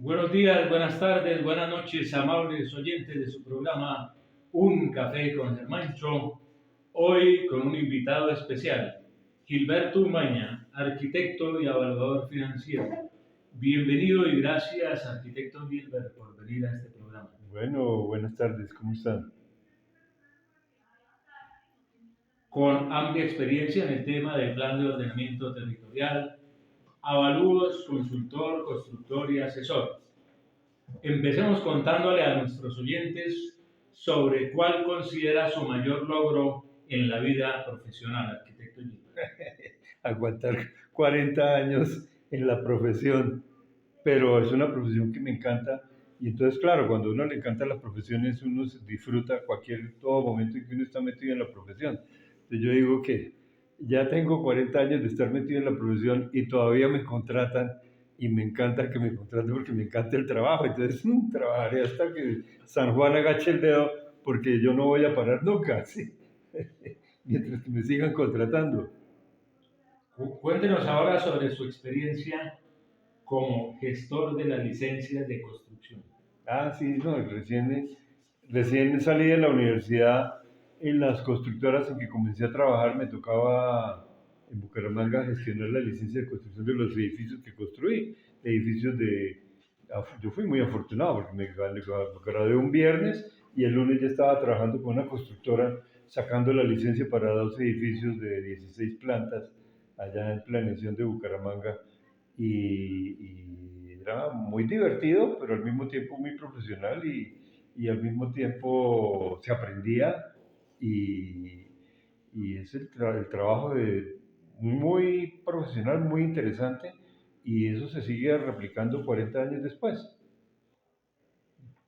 Buenos días, buenas tardes, buenas noches, amables oyentes de su programa Un Café con Germancho. Hoy con un invitado especial, Gilberto Umaña, arquitecto y evaluador financiero. Bienvenido y gracias, arquitecto Gilbert, por venir a este programa. Bueno, buenas tardes, ¿cómo están? Con amplia experiencia en el tema del plan de ordenamiento territorial, avalúos, consultor, constructor y asesor. Empecemos contándole a nuestros oyentes sobre cuál considera su mayor logro en la vida profesional, arquitecto Gilbert. Aguantar 40 años en la profesión, pero es una profesión que me encanta y entonces claro, cuando a uno le encanta la profesión es uno se disfruta todo momento en que uno está metido en la profesión. Entonces yo digo que ya tengo 40 años de estar metido en la profesión y todavía me contratan y me encanta que me contraten porque me encanta el trabajo, entonces trabajaré hasta que San Juan agache el dedo porque yo no voy a parar nunca, ¿sí? Mientras que me sigan contratando. Cuéntenos ahora sobre su experiencia como gestor de las licencias de construcción. Ah, sí, no, recién salí de la universidad. En las constructoras en que comencé a trabajar me tocaba en Bucaramanga gestionar la licencia de construcción de los edificios que construí. Edificios yo fui muy afortunado porque me gradué un viernes y el lunes ya estaba trabajando con una constructora sacando la licencia para dos edificios de 16 plantas allá en planeación de Bucaramanga y era muy divertido, pero al mismo tiempo muy profesional y al mismo tiempo se aprendía y, y es el trabajo muy profesional, muy interesante y eso se sigue replicando 40 años después.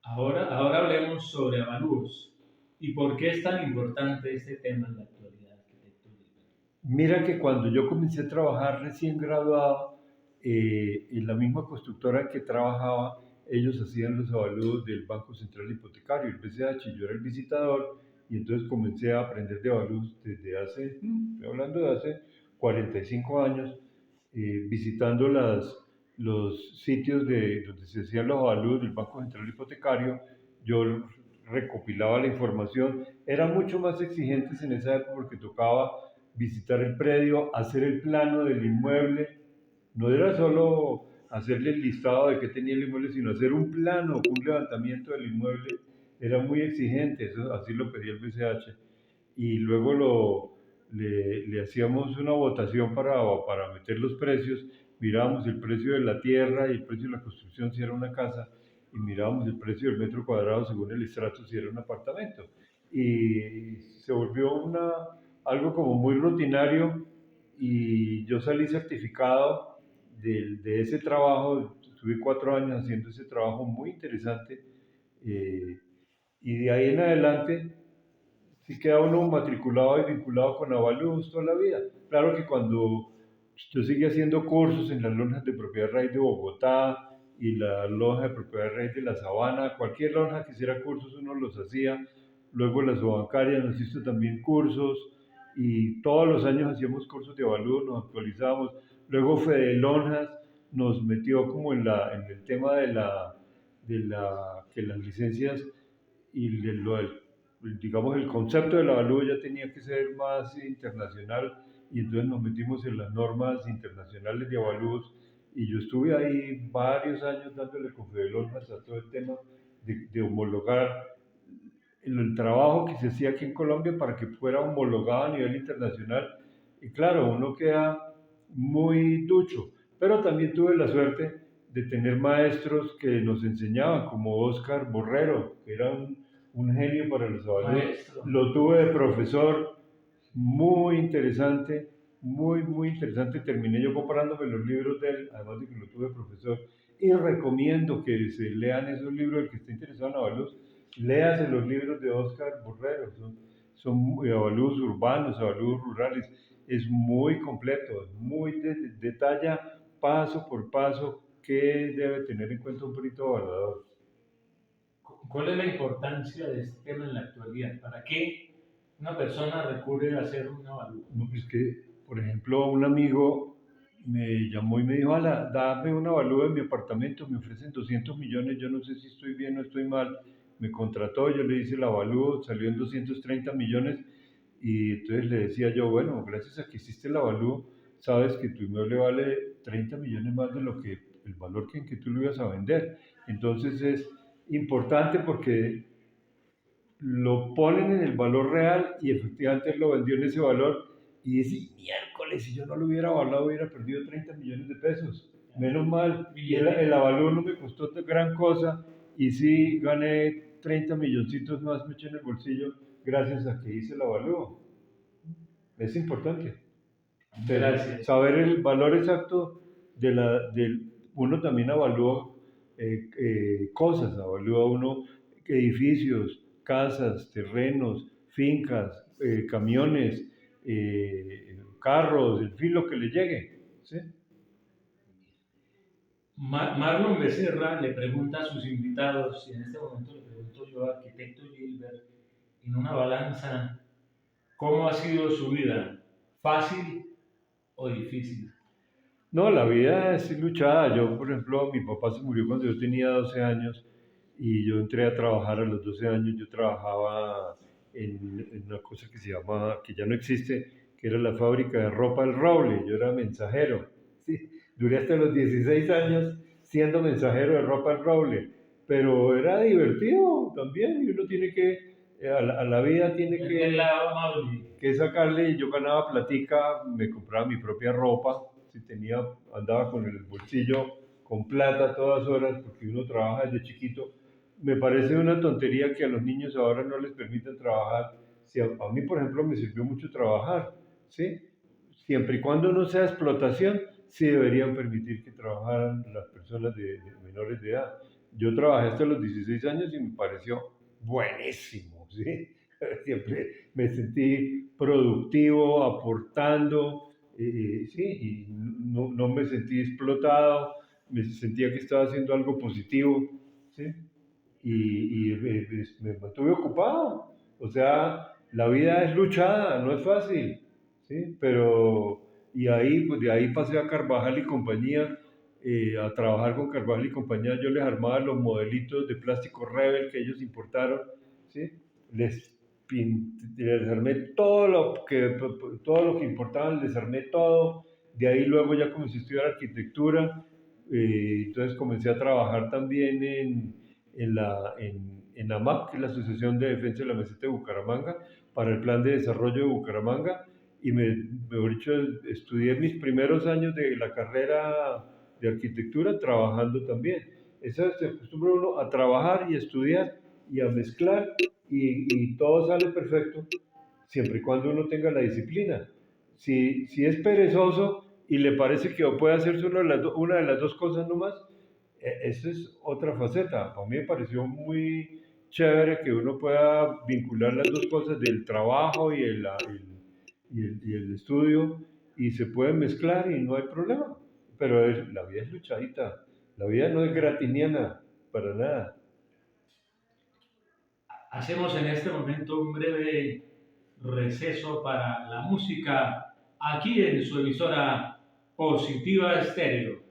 Ahora hablemos sobre avalúos y por qué es tan importante este tema en la actualidad, arquitecto Gilbert. Mira que cuando yo comencé a trabajar recién graduado, en la misma constructora que trabajaba, ellos hacían los avalúos del Banco Central Hipotecario, el BCH, yo era el visitador, y entonces comencé a aprender de avalúos desde estoy hablando de hace 45 años, visitando los sitios donde se hacían los avalúos del Banco Central Hipotecario, yo recopilaba la información, eran mucho más exigentes en esa época porque tocaba visitar el predio, hacer el plano del inmueble. No era solo hacerle el listado de qué tenía el inmueble, sino hacer un plano, un levantamiento del inmueble. Era muy exigente, eso así lo pedía el BCH. Y luego le hacíamos una votación para meter los precios, mirábamos el precio de la tierra y el precio de la construcción si era una casa, y mirábamos el precio del metro cuadrado según el estrato si era un apartamento. Y se volvió algo como muy rutinario y yo salí certificado de ese trabajo, estuve 4 años haciendo ese trabajo muy interesante eh, y de ahí en adelante sí queda uno matriculado y vinculado con Avalúos toda la vida. Claro que cuando yo seguí haciendo cursos en las lonjas de propiedad raíz de Bogotá y la lonja de propiedad raíz de La Sabana, cualquier lonja que hiciera cursos uno los hacía. Luego la Sobancaria nos hizo también cursos y todos los años hacíamos cursos de avalúo, nos actualizábamos. Luego Fede Lonjas nos metió como en el tema que las licencias y digamos, el concepto del avalúo ya tenía que ser más internacional y entonces nos metimos en las normas internacionales de avalúos y yo estuve ahí varios años dándole con Fedelonjas a todo el tema de homologar el trabajo que se hacía aquí en Colombia para que fuera homologado a nivel internacional. Y claro, uno queda muy ducho, pero también tuve la suerte de tener maestros que nos enseñaban, como Oscar Borrero, que era un genio para los evaluados. Maestro. Lo tuve de profesor, muy interesante, muy interesante. Terminé yo comprándome los libros de él, además de que lo tuve de profesor. Y recomiendo que se lean esos libros, el que esté interesado en evaluados, léase los libros de Oscar Borrero, son evalúos urbanos, evalúos rurales, es muy completo, detalla paso por paso qué debe tener en cuenta un perito evaluador. ¿Cuál es la importancia de este tema en la actualidad? ¿Para qué una persona recurre a hacer un avalúo? No, pues que, por ejemplo, un amigo me llamó y me dijo, ala, dame un avalúo de mi apartamento, me ofrecen 200 millones, yo no sé si estoy bien o estoy mal. Me contrató, yo le hice el avalúo, salió en 230 millones y entonces le decía yo, bueno, gracias a que hiciste el avalúo, sabes que tu inmueble vale 30 millones más de lo que el valor en que tú lo ibas a vender. Entonces es importante porque lo ponen en el valor real y efectivamente él lo vendió en ese valor y dice, miércoles, si yo no lo hubiera avalado hubiera perdido 30 millones de pesos. Menos mal, y el avalúo no me costó gran cosa y sí gané 30 milloncitos más, me eché en el bolsillo gracias a que hice el avalúo. Es importante. Gracias. Saber el valor exacto uno también evalúa cosas, evalúa uno edificios, casas, terrenos, fincas, camiones, carros, en fin, lo que le llegue. ¿Sí? Marlon Becerra le pregunta a sus invitados, y en este momento le pregunto yo, arquitecto Gilbert, en una balanza, ¿cómo ha sido su vida? ¿Fácil o difícil? No, la vida es luchada. Yo, por ejemplo, mi papá se murió cuando yo tenía 12 años y yo entré a trabajar a los 12 años. Yo trabajaba en una cosa que se llama, que ya no existe, que era la fábrica de ropa El Roble. Yo era mensajero. Sí, duré hasta los 16 años siendo mensajero de ropa El Roble, pero era divertido también y uno tiene que, a la vida tiene El lado amable. que sacarle, yo ganaba platica, me compraba mi propia ropa, si tenía, andaba con el bolsillo con plata a todas horas, porque uno trabaja desde chiquito. Me parece una tontería que a los niños ahora no les permitan trabajar. Si a mí, por ejemplo, me sirvió mucho trabajar, ¿sí? Siempre y cuando no sea explotación, sí deberían permitir que trabajaran las personas de menores de edad. Yo trabajé hasta los 16 años y me pareció buenísimo, ¿sí? Siempre me sentí productivo, aportando, sí, y no me sentí explotado, me sentía que estaba haciendo algo positivo, ¿sí? Y me mantuve ocupado. O sea, la vida es luchada, no es fácil, ¿sí? Pero, y ahí, pues de ahí pasé a Carvajal y compañía, a trabajar con Carvajal y compañía. Yo les armaba los modelitos de plástico Rebel que ellos importaron, ¿sí? Les armé todo lo que importaban, les armé todo. De ahí luego ya comencé a estudiar arquitectura, entonces comencé a trabajar también en AMAP, que es la Asociación de Defensa de la Meseta de Bucaramanga, para el Plan de Desarrollo de Bucaramanga, y mejor dicho, estudié mis primeros años de la carrera de arquitectura trabajando también. Eso se acostumbra uno a trabajar y a estudiar y a mezclar y todo sale perfecto siempre y cuando uno tenga la disciplina. Si es perezoso y le parece que puede hacer solo una de las dos cosas nomás, esa es otra faceta. A mí me pareció muy chévere que uno pueda vincular las dos cosas del trabajo y el estudio y se pueden mezclar y no hay problema. Pero la vida es luchadita, la vida no es gratiniana para nada. Hacemos en este momento un breve receso para la música aquí en su emisora Positiva Estéreo.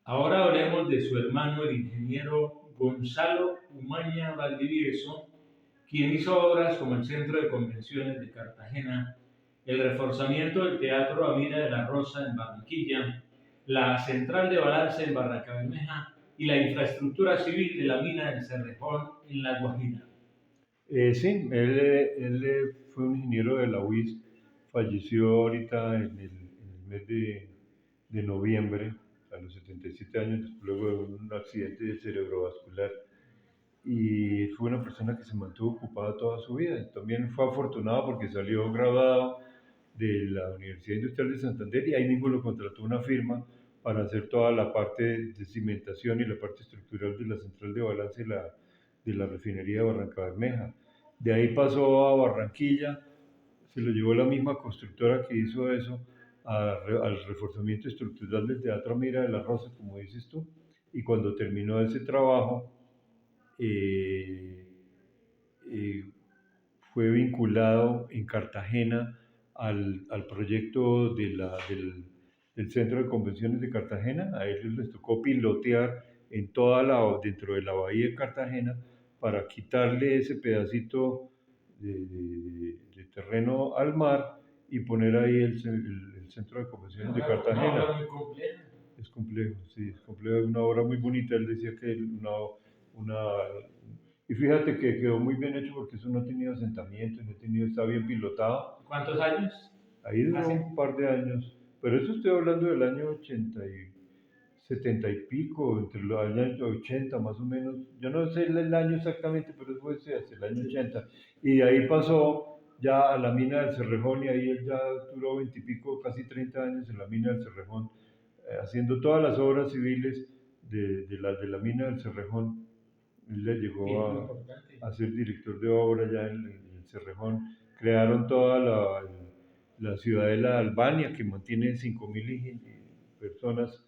Ahora hablemos de su hermano, el ingeniero Gonzalo Umaña Valdivieso, quien hizo obras como el Centro de Convenciones de Cartagena, el reforzamiento del Teatro Amira de la Rosa en Barranquilla, la Central de Balance en Barrancabermeja y la infraestructura civil de la mina del Cerrejón en La Guajira. Sí, él fue un ingeniero de la UIS, falleció ahorita en el mes de noviembre, los 77 años, luego de un accidente cerebrovascular. Y fue una persona que se mantuvo ocupada toda su vida. Y también fue afortunado porque salió graduado de la Universidad Industrial de Santander y ahí mismo lo contrató una firma para hacer toda la parte de cimentación y la parte estructural de la central de balance de la refinería de Barranca Bermeja. De ahí pasó a Barranquilla, se lo llevó la misma constructora que hizo eso al reforzamiento estructural del Teatro Mira de la Rosa, como dices tú, y cuando terminó ese trabajo, eh, eh, fue vinculado en Cartagena al proyecto del Centro de Convenciones de Cartagena. A ellos les tocó pilotear dentro de la bahía de Cartagena para quitarle ese pedacito de terreno al mar y poner ahí el Centro de Convenciones de Cartagena. Una obra muy compleja. Es complejo, sí, es complejo, es una obra muy bonita. Él decía que una, y fíjate que quedó muy bien hecho porque eso no ha tenido asentamiento, está bien pilotado. ¿Cuántos años? Ahí duró un par de años, pero eso estoy hablando del año 80 y 70 y pico, entre los años 80 más o menos. Yo no sé el año exactamente, pero fue hasta el año 80. Y de ahí pasó ya a la mina del Cerrejón y ahí él ya duró 20 y pico, casi 30 años en la mina del Cerrejón, haciendo todas las obras civiles de la mina del Cerrejón. Él le llegó a ser director de obra ya en el Cerrejón. Crearon toda la ciudadela de Albania, que mantiene 5.000 personas,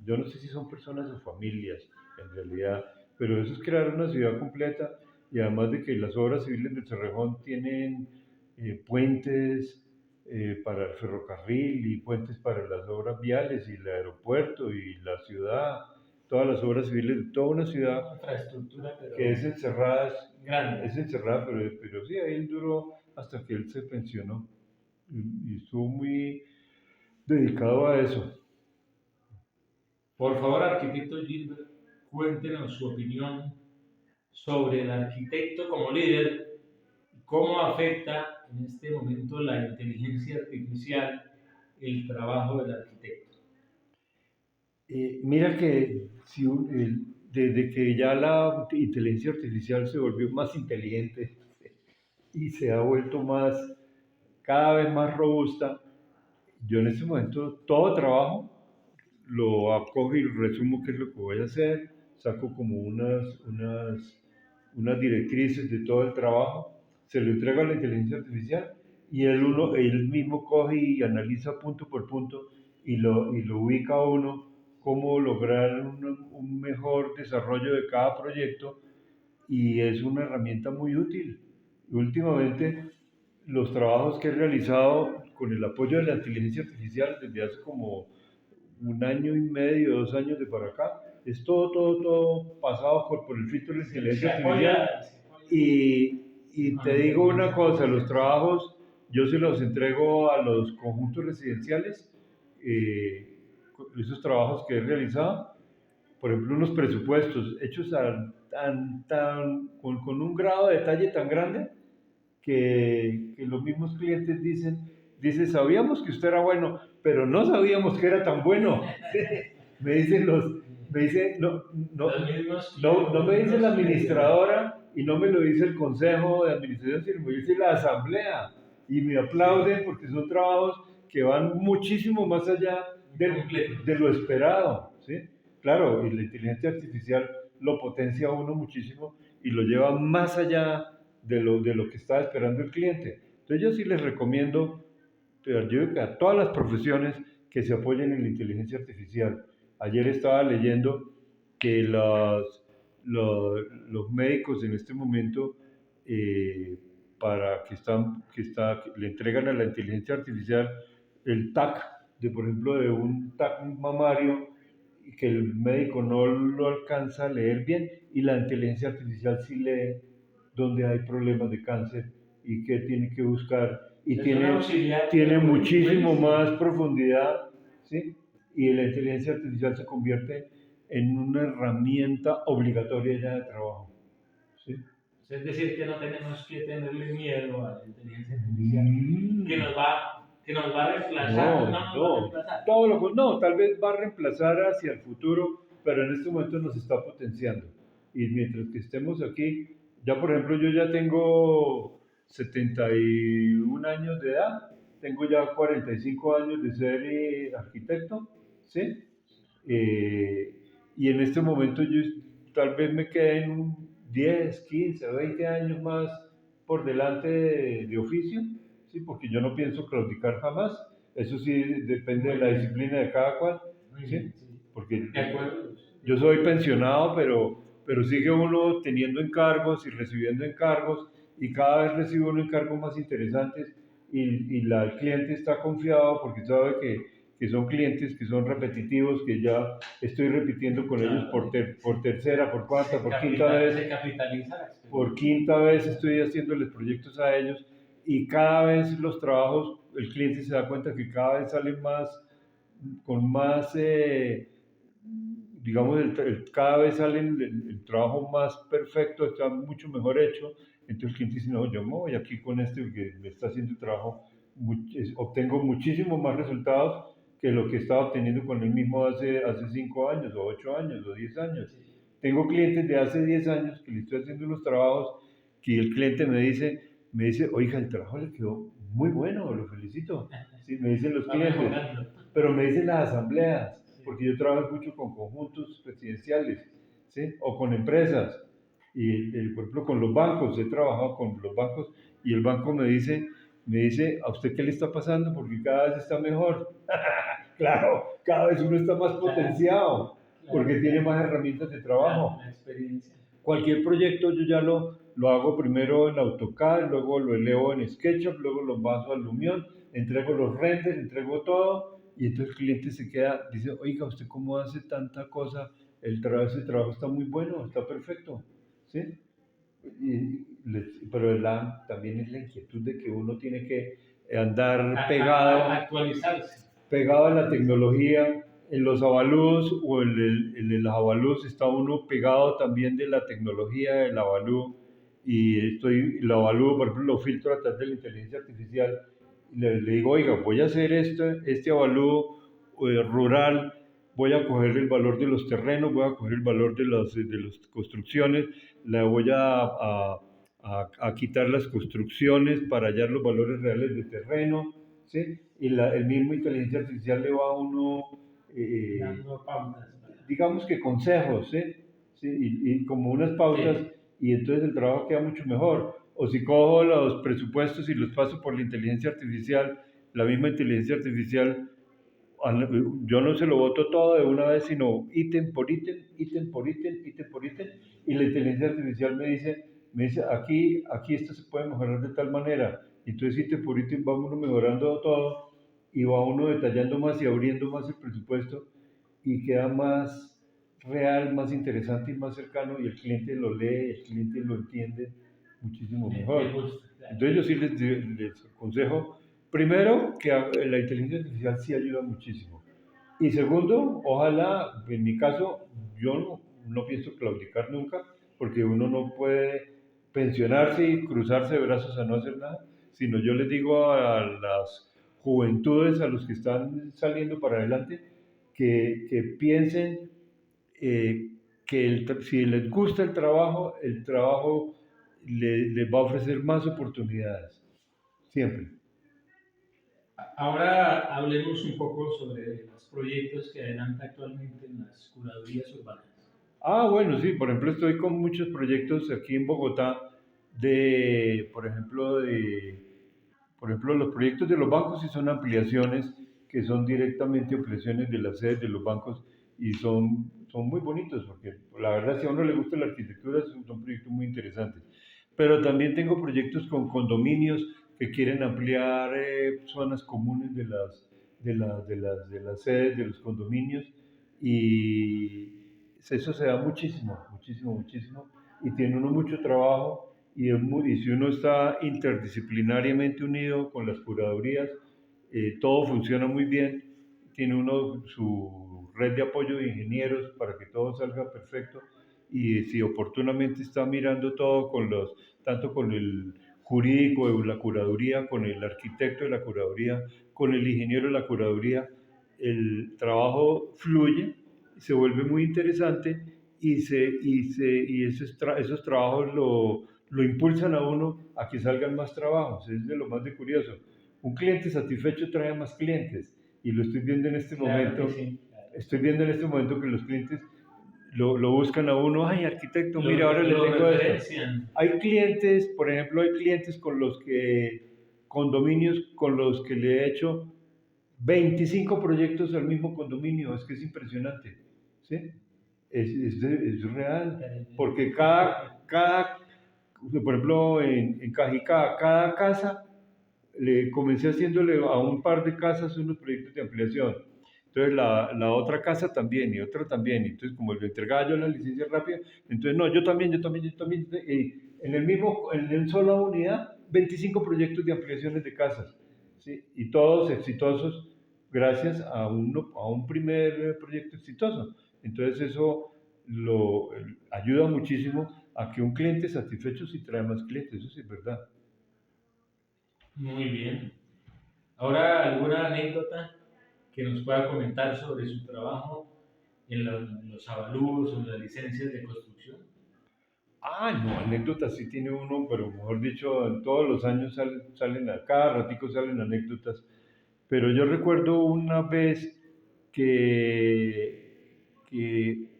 yo no sé si son personas o familias en realidad, pero eso es crear una ciudad completa, y además de que las obras civiles del Cerrejón tienen puentes para el ferrocarril y puentes para las obras viales y el aeropuerto y la ciudad, todas las obras civiles de toda una ciudad Infraestructura, pero que es encerrada, grande. pero sí, ahí él duró hasta que él se pensionó y estuvo muy dedicado a eso. Por favor, arquitecto Gilbert, cuéntenos su opinión sobre el arquitecto como líder y cómo afecta en este momento la inteligencia artificial el trabajo del arquitecto. Mira que desde que ya la inteligencia artificial se volvió más inteligente y se ha vuelto cada vez más robusta, yo en este momento todo trabajo lo acojo y resumo qué es lo que voy a hacer, saco como unas directrices de todo el trabajo, se lo entrego a la inteligencia artificial y él mismo coge y analiza punto por punto y lo ubica a uno cómo lograr un mejor desarrollo de cada proyecto, y es una herramienta muy útil. Últimamente, los trabajos que he realizado con el apoyo de la inteligencia artificial desde hace como un año y medio, 2 años de para acá, es todo pasado por el filtro de la inteligencia artificial. Y te digo una cosa, los trabajos yo se los entrego a los conjuntos residenciales, esos trabajos que he realizado, por ejemplo, unos presupuestos hechos con un grado de detalle tan grande que los mismos clientes dicen, sabíamos que usted era bueno, pero no sabíamos que era tan bueno. me dicen no me dice la administradora y no me lo dice el consejo de administración, sino me dice la asamblea, y me aplauden porque son trabajos que van muchísimo más allá de lo esperado, ¿sí? Claro, y la inteligencia artificial lo potencia a uno muchísimo y lo lleva más allá de lo que está esperando el cliente. Entonces yo sí les recomiendo, yo digo que a todas las profesiones, que se apoyen en la inteligencia artificial. Ayer estaba leyendo que los médicos en este momento, le entregan a la inteligencia artificial el TAC, por ejemplo, de un TAC mamario, y que el médico no lo alcanza a leer bien, y la inteligencia artificial sí lee donde hay problemas de cáncer y qué tiene que buscar, y tiene muchísimo más profundidad, ¿sí? Y la inteligencia artificial se convierte en una herramienta obligatoria ya de trabajo, ¿sí? Es decir, que no tenemos que tenerle miedo a la inteligencia artificial, que nos va que nos va a reemplazar, no No, nos va a no, reemplazar. no, tal vez va a reemplazar hacia el futuro, pero en este momento nos está potenciando. Y mientras que estemos aquí, ya por ejemplo, yo ya tengo 71 años de edad, tengo ya 45 años de ser arquitecto, ¿sí? Eh, y en este momento yo tal vez me queden 10, 15, 20 años más por delante de oficio, ¿sí? Porque yo no pienso claudicar jamás. Eso sí depende Muy de la bien, disciplina de cada cual, muy ¿sí? bien, sí. Porque De acuerdo. yo soy pensionado, pero sigue uno teniendo encargos y recibiendo encargos y cada vez recibe uno encargos más interesantes el cliente está confiado porque sabe que son clientes que son repetitivos, que ya estoy repitiendo con ellos Claro, por tercera, por cuarta, por quinta se vez, capitaliza la por experiencia. quinta vez estoy haciéndoles proyectos a ellos y cada vez los trabajos, el cliente se da cuenta que cada vez salen más, con más, digamos, cada vez salen el trabajo más perfecto, está mucho mejor hecho. Entonces el cliente dice, no, yo me voy aquí con este porque me está haciendo el trabajo, obtengo muchísimo más resultados que lo que estaba obteniendo con el mismo hace 5 años, o 8 años, o 10 años. Sí. Tengo clientes de hace 10 años que le estoy haciendo unos trabajos que el cliente me dice, oiga, el trabajo le quedó muy bueno, lo felicito. Sí, me dicen los Va clientes, mejorando. pero me dicen las asambleas, Sí. porque yo trabajo mucho con conjuntos presidenciales, ¿sí? O con empresas, por ejemplo, con los bancos, he trabajado con los bancos y el banco me dice, ¿a usted qué le está pasando? Porque cada vez está mejor. Claro, cada vez uno está más Claro, potenciado, claro, porque tiene más herramientas de claro, trabajo. la experiencia. Cualquier proyecto yo ya lo hago primero en AutoCAD, luego lo elevo en SketchUp, luego lo paso al Lumion, entrego los renders, entrego todo y entonces el cliente se queda, dice, oiga, ¿usted cómo hace tanta cosa? Ese trabajo está muy bueno, está perfecto, ¿sí? Pero también es la inquietud de que uno tiene que andar Actualizarse. pegado a la tecnología. En los avalúos o en los avalúos está uno pegado también de la tecnología del avalúo y lo avalúo, por ejemplo, lo filtro a través de la inteligencia artificial y le digo, oiga, voy a hacer este avalúo rural, voy a coger el valor de los terrenos, voy a coger el valor de las construcciones, le voy a quitar las construcciones para hallar los valores reales de terreno, ¿sí? Y el mismo inteligencia artificial le va a uno, Dando pautas. digamos que consejos, ¿sí? ¿Sí? Y como unas pautas, Sí. y entonces el trabajo queda mucho mejor. O si cojo los presupuestos y los paso por la inteligencia artificial, la misma inteligencia artificial, yo no se lo voto todo de una vez, sino ítem por ítem, ítem por ítem, ítem por ítem, y la inteligencia artificial me dice aquí esto se puede mejorar de tal manera. Entonces ítem por ítem va uno mejorando todo y va uno detallando más y abriendo más el presupuesto y queda más real, más interesante y más cercano y el cliente lo lee, el cliente lo entiende muchísimo Me mejor. gusta, claro. Entonces yo sí les aconsejo, primero, que la inteligencia artificial sí ayuda muchísimo. Y segundo, ojalá, en mi caso, yo no pienso claudicar nunca, porque uno no puede pensionarse y cruzarse de brazos a no hacer nada, sino yo les digo a las juventudes, a los que están saliendo para adelante, que piensen que si les gusta el trabajo les va a ofrecer más oportunidades, siempre. Ahora hablemos un poco sobre los proyectos que adelanta actualmente en las curadurías urbanas. Bueno, sí, por ejemplo, estoy con muchos proyectos aquí en Bogotá por ejemplo, los proyectos de los bancos sí son ampliaciones, que son directamente ampliaciones de las sedes de los bancos y son muy bonitos, porque la verdad, si a uno le gusta la arquitectura, son proyectos muy interesantes. Pero también tengo proyectos con condominios que quieren ampliar zonas comunes de las sedes de los condominios y eso se da muchísimo, muchísimo, muchísimo y tiene uno mucho trabajo y si uno está interdisciplinariamente unido con las curadurías, todo funciona muy bien, tiene uno su red de apoyo de ingenieros para que todo salga perfecto y si oportunamente está mirando todo tanto jurídico de la curaduría, con el arquitecto de la curaduría, con el ingeniero de la curaduría, el trabajo fluye, se vuelve muy interesante y esos trabajos lo impulsan a uno a que salgan más trabajos. Es de lo más de curioso. Un cliente satisfecho trae más clientes y lo estoy viendo en este Claro momento. que sí, claro. Estoy viendo en este momento que los clientes lo buscan a uno. Ay, arquitecto, mira, ahora le Lo tengo esto. referencian. Hay clientes, por ejemplo, hay clientes condominios con los que le he hecho 25 proyectos al mismo condominio. Es que es impresionante. ¿Sí? Es real. Porque por ejemplo, en Cajicá, cada casa, le comencé haciéndole a un par de casas unos proyectos de ampliación. Entonces la otra casa también y otra también. Entonces como le entregaba yo la licencia rápida, entonces no, yo también. Y en el mismo, en una sola unidad, 25 proyectos de ampliaciones de casas. ¿Sí? Y todos exitosos gracias a un primer proyecto exitoso. Entonces eso ayuda muchísimo a que un cliente satisfecho sí trae más clientes, eso sí es verdad. Muy bien. Ahora, ¿alguna anécdota que nos pueda comentar sobre su trabajo en los avalúos o en las licencias de construcción? No, anécdotas sí tiene uno, pero mejor dicho, en todos los años cada ratico salen anécdotas. Pero yo recuerdo una vez que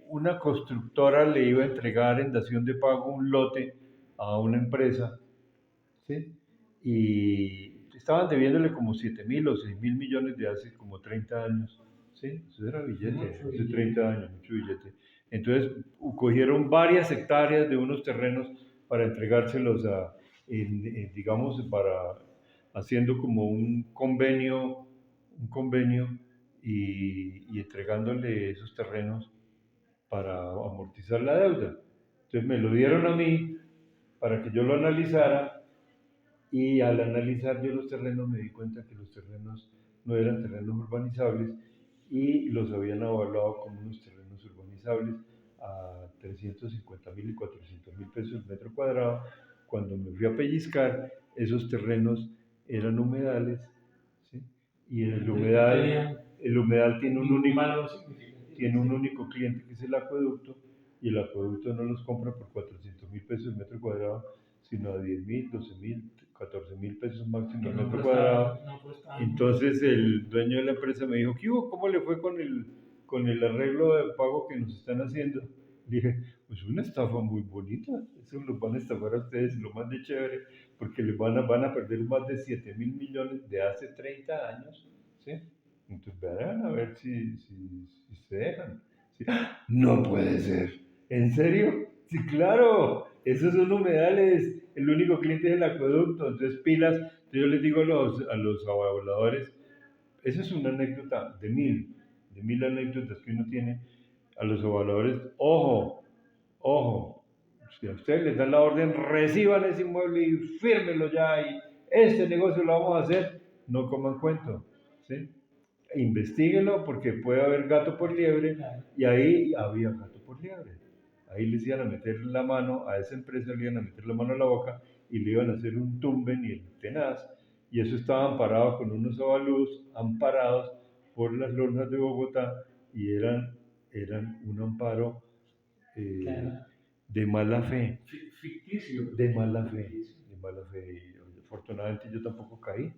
una constructora le iba a entregar en dación de pago un lote a una empresa, ¿sí? Y estaban debiéndole como 7.000 o 6.000 millones de hace como 30 años, ¿sí? Eso era billete, Mucho hace billete. 30 años, mucho billete. Entonces cogieron varias hectáreas de unos terrenos para entregárselos digamos, haciendo como un convenio y entregándole esos terrenos para amortizar la deuda. Entonces me lo dieron a mí para que yo lo analizara y al analizar yo los terrenos me di cuenta que los terrenos no eran terrenos urbanizables y los habían evaluado como unos terrenos urbanizables a 350.000 y 400.000 pesos el metro cuadrado. Cuando me fui a pellizcar, esos terrenos eran humedales, ¿sí? Y el humedal Ningún valor significativo. tiene un único cliente que es el acueducto y el acueducto no los compra por 400.000 pesos el metro cuadrado, sino a 10.000, 12.000, 14.000 pesos máximo el metro cuadrado. No cuesta Entonces el dueño de la empresa me dijo, ¿qué hubo? ¿Cómo le fue con el arreglo de pago que nos están haciendo? Le dije, pues una estafa muy bonita, eso los van a estafar a ustedes, lo más de chévere, porque van a perder más de 7.000 millones de hace 30 años, ¿sí? Entonces verán a ver si se dejan. ¿Sí? No puede ser. ¿En serio? Sí, claro. Esos son humedales. El único cliente es el acueducto. Entonces pilas. Entonces yo les digo a los avaladores, esa es una anécdota de mil anécdotas que uno tiene a los avaladores. Ojo, ojo. Si a ustedes les dan la orden, reciban ese inmueble y fírmelo ya. Y este negocio lo vamos a hacer. No coman cuento. ¿Sí? Investíguelo porque puede haber gato por liebre y ahí había gato por liebre. Ahí les iban a meter la mano, a esa empresa le iban a meter la mano a la boca y le iban a hacer un tumbe ni el tenaz y eso estaba amparado con unos avalúos amparados por las lonas de Bogotá y eran un amparo eh, de mala fe, ficticio. de mala fe. Y afortunadamente yo tampoco caí,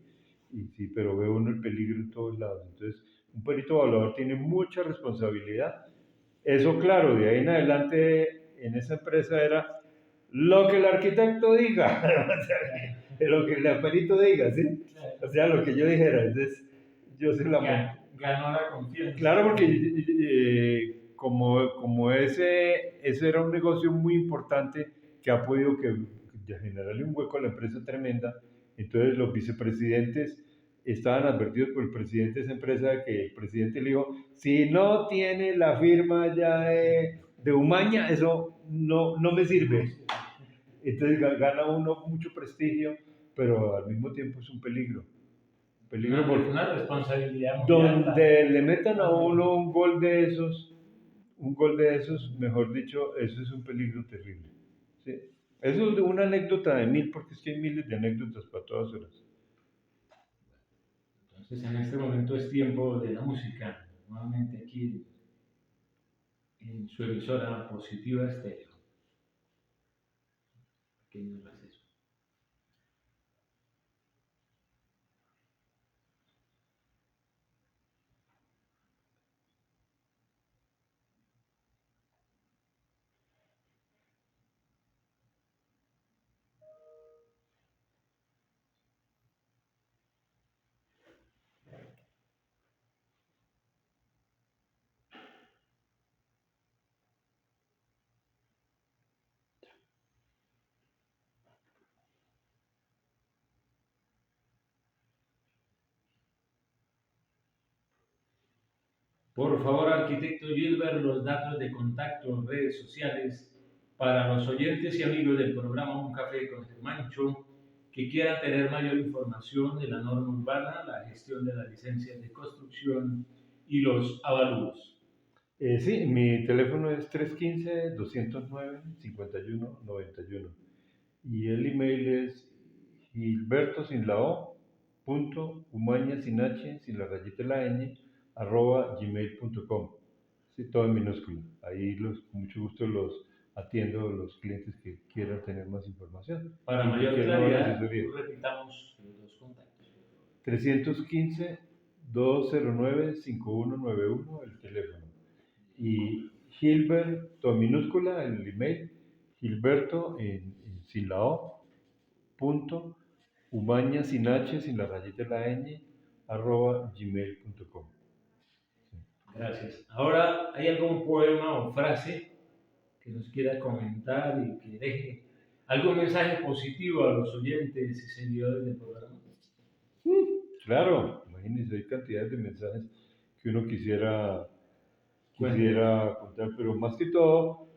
y sí, pero veo uno el peligro en todos lados. Entonces, un perito evaluador tiene mucha responsabilidad. Eso, claro, de ahí en adelante en esa empresa era lo que el arquitecto diga, lo que el perito diga, ¿sí? O sea, lo que yo dijera. Entonces, yo soy ganó la confianza. Claro, porque como ese era un negocio muy importante que ha podido generarle un hueco a la empresa tremenda, entonces los vicepresidentes estaban advertidos por el presidente de esa empresa de que el presidente le dijo, si no tiene la firma ya de Umaña, eso no me sirve. Entonces gana uno mucho prestigio, pero al mismo tiempo es un peligro. Una responsabilidad muy donde alta. le metan a uno un gol de esos, mejor dicho, eso es un peligro terrible. ¿Sí? Eso es de una anécdota de mil, porque es que hay miles de anécdotas para todas horas. Entonces, en este momento es tiempo de la música, nuevamente aquí en su emisora Positiva Estéreo. Pequeño receso. Por favor, arquitecto Gilbert, los datos de contacto, redes sociales, para los oyentes y amigos del programa Un Café con Germancho que quieran tener mayor información de la norma urbana, la gestión de las licencias de construcción y los avalúos. Sí, mi teléfono es 315-209-5191 y el email es gilberto sin la o, punto, umaña sin h, sin la rayita y la ñ, arroba gmail.com. Sí, todo en minúscula. Ahí con mucho gusto los atiendo a los clientes que quieran tener más información Para y mayor cualquier nueva claridad, asesoría. repitamos los contactos. 315-209-5191 el teléfono. Y Gilbert, todo en minúscula, el email, Gilberto sin la O, punto, Umaña sin H, sin la rayita de la ñ, arroba gmail.com. Sí. Gracias. Ahora, ¿hay algún poema o frase que nos quiera comentar y que deje algún mensaje positivo a los oyentes y seguidores del programa? Claro, imagínense, hay cantidades de mensajes que uno Cuéntenos. quisiera contar, pero más que todo,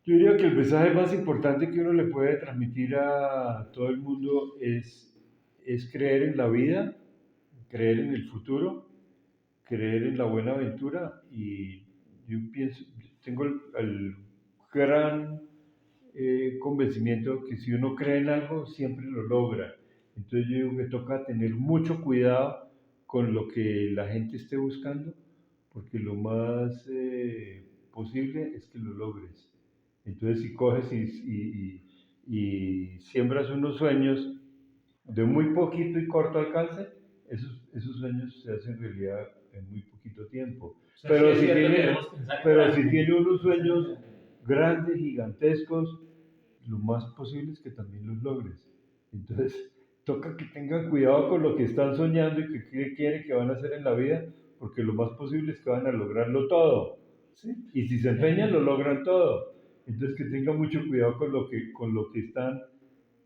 yo diría que el mensaje más importante que uno le puede transmitir a todo el mundo es creer en la vida, creer en el futuro, creer en la buena aventura y yo pienso, tengo el gran convencimiento que si uno cree en algo, siempre lo logra. Entonces yo digo que toca tener mucho cuidado con lo que la gente esté buscando, porque lo más posible es que lo logres. Entonces si coges y siembras unos sueños de muy poquito y corto alcance, esos sueños se hacen realidad en muy poquito tiempo. O sea, sí Pero es si cierto que tiene, debemos pensar en pero si grande. tiene unos Pensar en sueños grande. grandes, gigantescos, lo más posible es que también los logres. Entonces, toca que tengan cuidado con lo que están soñando y que quieren que van a hacer en la vida, porque lo más posible es que van a lograrlo todo. ¿Sí? Y si se empeñan, lo logran todo. Entonces, que tengan mucho cuidado con lo que están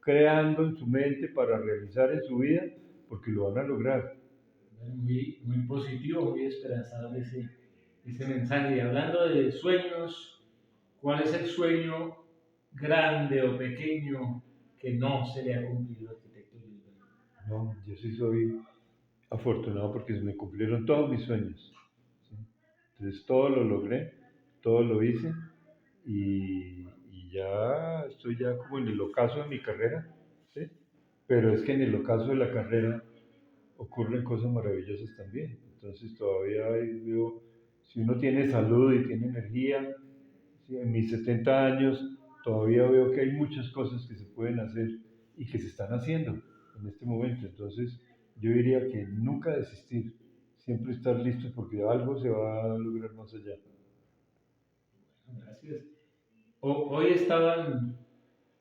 creando en su mente para realizar en su vida, porque lo van a lograr. Muy, muy positivo, muy esperanzador ese mensaje. Y hablando de sueños, ¿cuál es el sueño grande o pequeño que no se le ha cumplido, arquitecto Gilbert? No, yo sí soy afortunado porque se me cumplieron todos mis sueños. ¿Sí? Entonces todo lo logré, todo lo hice y ya estoy ya como en el ocaso de mi carrera, ¿sí? Pero es que en el ocaso de la carrera ocurren cosas maravillosas también. Entonces todavía veo, si uno tiene salud y tiene energía, ¿sí? En mis 70 años todavía veo que hay muchas cosas que se pueden hacer y que se están haciendo en este momento. Entonces yo diría que nunca desistir, siempre estar listos porque algo se va a lograr más allá. Gracias. Hoy estaban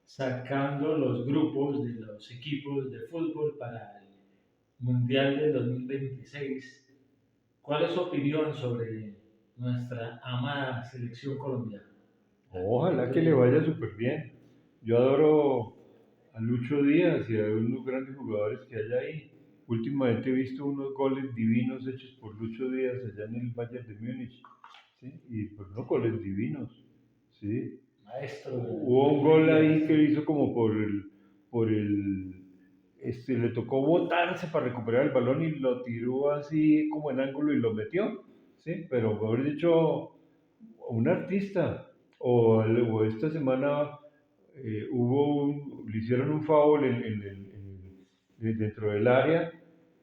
sacando los grupos de los equipos de fútbol para el Mundial del 2026. ¿Cuál es su opinión sobre nuestra amada selección colombiana? Ojalá que le vaya súper bien. Yo adoro a Lucho Díaz y a unos grandes jugadores que hay ahí. Últimamente he visto unos goles divinos hechos por Lucho Díaz allá en el Bayern de Múnich. ¿Sí? Y pues unos goles divinos. ¿Sí? Maestro Hubo un gol ahí que hizo como le tocó botarse para recuperar el balón y lo tiró así como en ángulo y lo metió, ¿sí? Pero mejor dicho, un artista, o esta semana le hicieron un foul dentro del área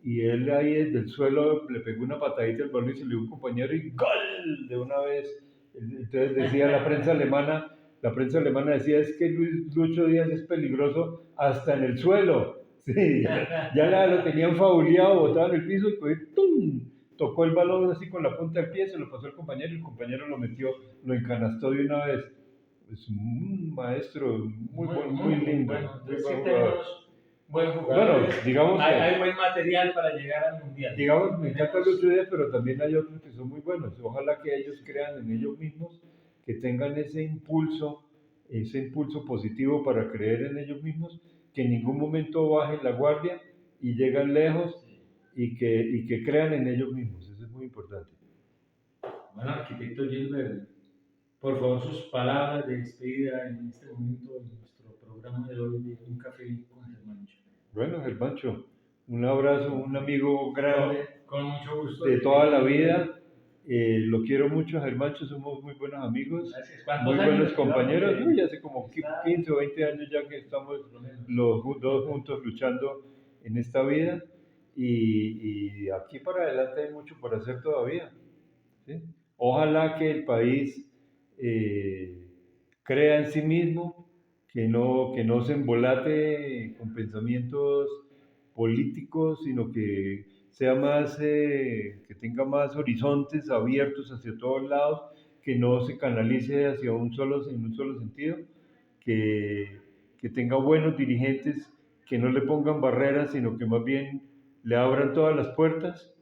y él ahí desde el suelo le pegó una patadita al balón y se le dio un compañero y ¡gol! De una vez. Entonces decía la prensa alemana decía es que Lucho Díaz es peligroso hasta en el suelo. Sí, ya lo tenían fauleado, botado en el piso y pues, ¡tum! Tocó el balón así con la punta del pie, se lo pasó al compañero y el compañero lo metió, lo encanastó de una vez. Es un maestro muy lindo, bueno. muy Entonces, sí buen jugador. tenemos buen Bueno, jugador. digamos Hay buen material para llegar al mundial. digamos, me encanta Tenemos- Lucho Díaz, pero también hay otros que son muy buenos. Ojalá que ellos crean en ellos mismos, que tengan ese impulso positivo para creer en ellos mismos, que en ningún momento bajen la guardia y llegan lejos y que crean en ellos mismos. Eso es muy importante. Bueno, arquitecto Gilbert, por favor, sus palabras de despedida en este momento de nuestro programa de hoy de Un Café con Germancho. Bueno, Germancho, un abrazo, un amigo grande Con mucho gusto. de toda la vida. Lo quiero mucho, Germancho, somos muy buenos amigos, Gracias. ¿Cuántos muy años buenos compañeros. llevamos? Uy, hace como 15 o 20 años ya que estamos los dos juntos luchando en esta vida y aquí para adelante hay mucho por hacer todavía. ¿Sí? Ojalá que el país eh, crea en sí mismo, que no se embolate con pensamientos políticos, sino que sea más, que tenga más horizontes abiertos hacia todos lados, que no se canalice hacia en un solo sentido, que, que tenga buenos dirigentes, que no le pongan barreras, sino que más bien le abran todas las puertas,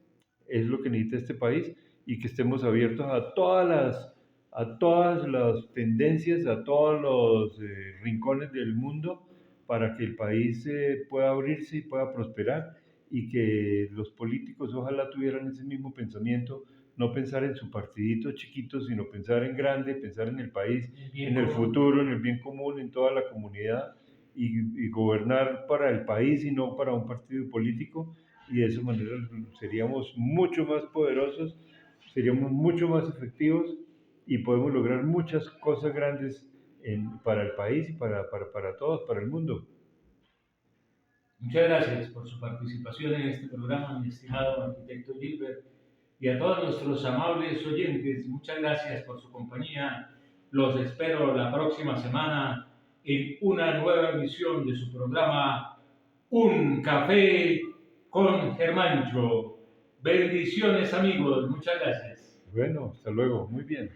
es lo que necesita este país, y que estemos abiertos a todas las tendencias, a todos los rincones del mundo, para que el país pueda abrirse y pueda prosperar, y que los políticos ojalá tuvieran ese mismo pensamiento, no pensar en su partidito chiquito, sino pensar en grande, pensar en el país, en el futuro, en el bien común, en toda la comunidad, y gobernar para el país y no para un partido político, y de esa manera seríamos mucho más poderosos, seríamos mucho más efectivos y podemos lograr muchas cosas grandes para el país y para todos, para el mundo. Muchas gracias por su participación en este programa, mi estimado arquitecto Gilbert, y a todos nuestros amables oyentes, muchas gracias por su compañía. Los espero la próxima semana en una nueva emisión de su programa Un Café con Germancho. Bendiciones amigos, muchas gracias. Bueno, hasta luego, muy bien.